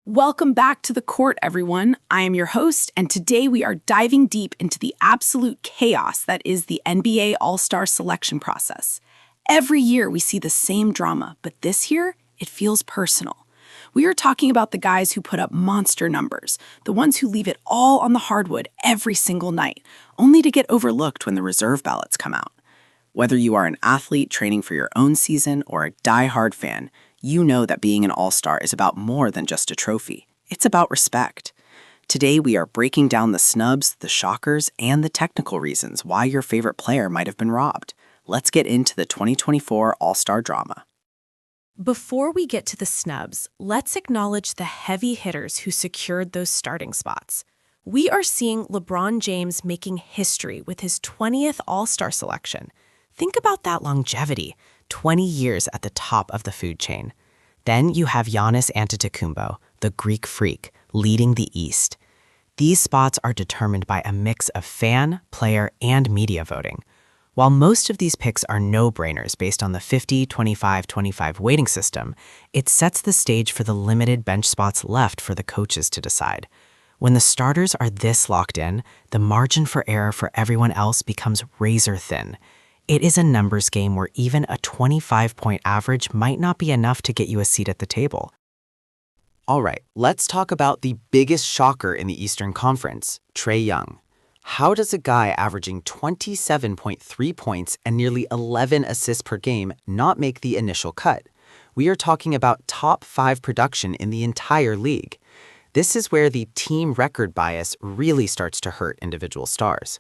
Welcome back to the court, everyone. I am your host, and today we are diving deep into the absolute chaos that is the NBA All-Star selection process. Every year we see the same drama, but this year it feels personal. We are talking about the guys who put up monster numbers, the ones who leave it all on the hardwood every single night, only to get overlooked when the reserve ballots come out. Whether you are an athlete training for your own season or a die-hard fan, you know that being an all-star is about more than just a trophy. It's about respect. Today, we are breaking down the snubs, the shockers, and the technical reasons why your favorite player might have been robbed. Let's get into the 2024 All-Star drama. Before we get to the snubs, let's acknowledge the heavy hitters who secured those starting spots. We are seeing LeBron James making history with his 20th All-Star selection. Think about that longevity, 20 years at the top of the food chain. Then you have Giannis Antetokounmpo, the Greek freak, leading the East. These spots are determined by a mix of fan, player, and media voting. While most of these picks are no-brainers based on the 50-25-25 weighting system, it sets the stage for the limited bench spots left for the coaches to decide. When the starters are this locked in, the margin for error for everyone else becomes razor thin. It is a numbers game where even a 25-point average might not be enough to get you a seat at the table. All right, let's talk about the biggest shocker in the Eastern Conference, Trae Young. How does a guy averaging 27.3 points and nearly 11 assists per game not make the initial cut? We are talking about top 5 production in the entire league. This is where the team record bias really starts to hurt individual stars.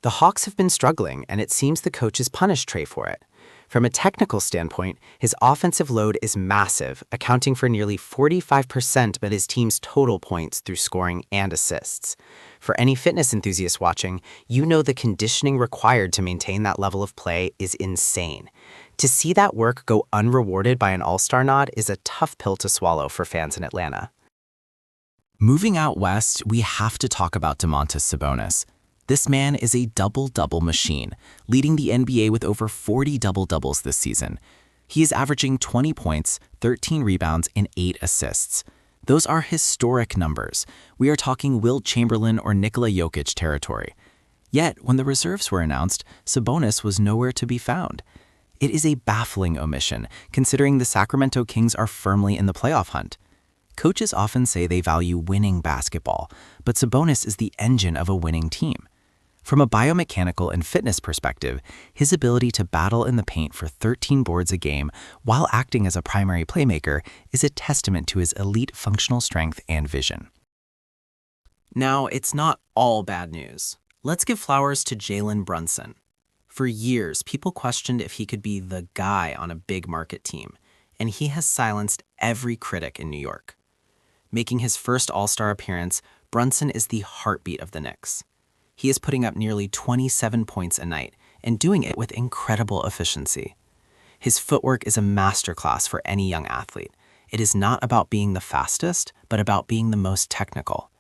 The Hawks have been struggling, and it seems the coaches punished Trae for it. From a technical standpoint, his offensive load is massive, accounting for nearly 45% of his team's total points through scoring and assists. For any fitness enthusiast watching, you know the conditioning required to maintain that level of play is insane. To see that work go unrewarded by an all-star nod is a tough pill to swallow for fans in Atlanta. Moving out west, we have to talk about Domantas Sabonis. This man is a double-double machine, leading the NBA with over 40 double-doubles this season. He is averaging 20 points, 13 rebounds, and 8 assists. Those are historic numbers. We are talking Wilt Chamberlain or Nikola Jokic territory. Yet, when the reserves were announced, Sabonis was nowhere to be found. It is a baffling omission, considering the Sacramento Kings are firmly in the playoff hunt. Coaches often say they value winning basketball, but Sabonis is the engine of a winning team. From a biomechanical and fitness perspective, his ability to battle in the paint for 13 boards a game while acting as a primary playmaker is a testament to his elite functional strength and vision. Now, it's not all bad news. Let's give flowers to Jalen Brunson. For years, people questioned if he could be the guy on a big market team, and he has silenced every critic in New York. Making his first All-Star appearance, Brunson is the heartbeat of the Knicks. He is putting up nearly 27 points a night and doing it with incredible efficiency. His footwork is a masterclass for any young athlete. It is not about being the fastest, but about being the most technical.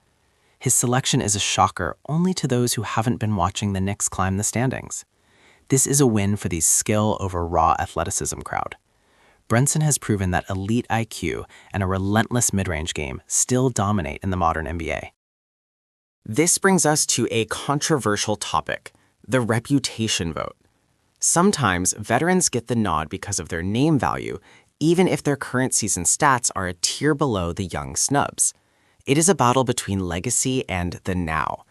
His selection is a shocker only to those who haven't been watching the Knicks climb the standings. This is a win for the skill over raw athleticism crowd. Brunson has proven that elite IQ and a relentless mid-range game still dominate in the modern NBA. This brings us to a controversial topic, the reputation vote. Sometimes veterans get the nod because of their name value, even if their current season stats are a tier below the young snubs. It is a battle between legacy and the now.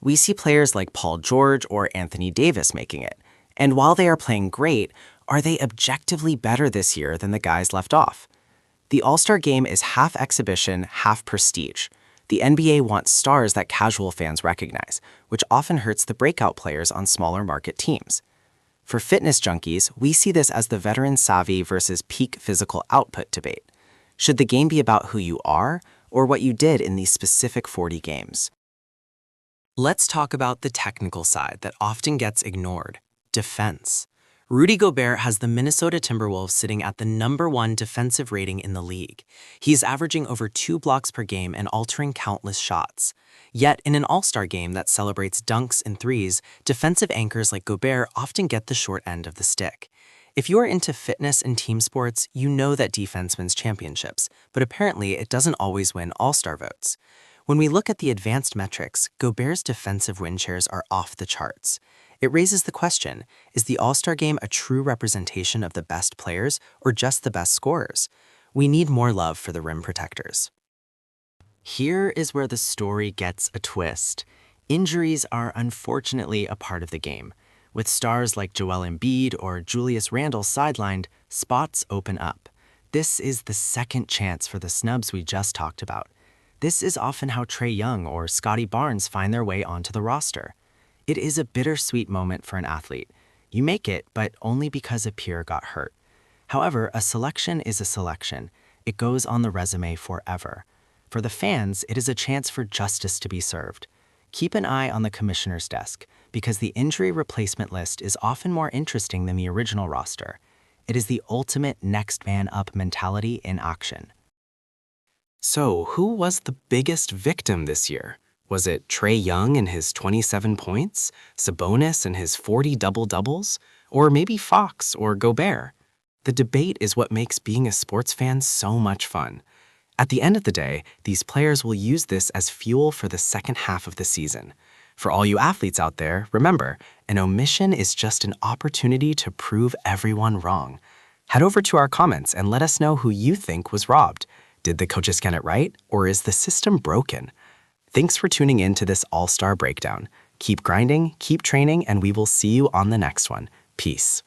We see players like Paul George or Anthony Davis making it, and while they are playing great, are they objectively better this year than the guys left off? The All-Star game is half exhibition, half prestige. The NBA wants stars that casual fans recognize, which often hurts the breakout players on smaller market teams. For fitness junkies, we see this as the veteran savvy versus peak physical output debate. Should the game be about who you are, or what you did in these specific 40 games? Let's talk about the technical side that often gets ignored, defense. Rudy Gobert has the Minnesota Timberwolves sitting at the #1 defensive rating in the league. He's averaging over 2 blocks per game and altering countless shots. Yet, in an all-star game that celebrates dunks and threes, defensive anchors like Gobert often get the short end of the stick. If you are into fitness and team sports, you know that defense wins championships, but apparently it doesn't always win all-star votes. When we look at the advanced metrics, Gobert's defensive win shares are off the charts. It raises the question, is the All-Star game a true representation of the best players or just the best scorers? We need more love for the rim protectors. Here is where the story gets a twist. Injuries are unfortunately a part of the game. With stars like Joel Embiid or Julius Randle sidelined, spots open up. This is the second chance for the snubs we just talked about. This is often how Trae Young or Scotty Barnes find their way onto the roster. It is a bittersweet moment for an athlete. You make it, but only because a peer got hurt. However, a selection is a selection. It goes on the resume forever. For the fans, it is a chance for justice to be served. Keep an eye on the commissioner's desk, because the injury replacement list is often more interesting than the original roster. It is the ultimate next man up mentality in action. So, who was the biggest victim this year? Was it Trae Young and his 27 points, Sabonis and his 40 double-doubles, or maybe Fox or Gobert? The debate is what makes being a sports fan so much fun. At the end of the day, these players will use this as fuel for the second half of the season. For all you athletes out there, remember, an omission is just an opportunity to prove everyone wrong. Head over to our comments and let us know who you think was robbed. Did the coaches get it right, or is the system broken? Thanks for tuning in to this All-Star Breakdown. Keep grinding, keep training, and we will see you on the next one. Peace.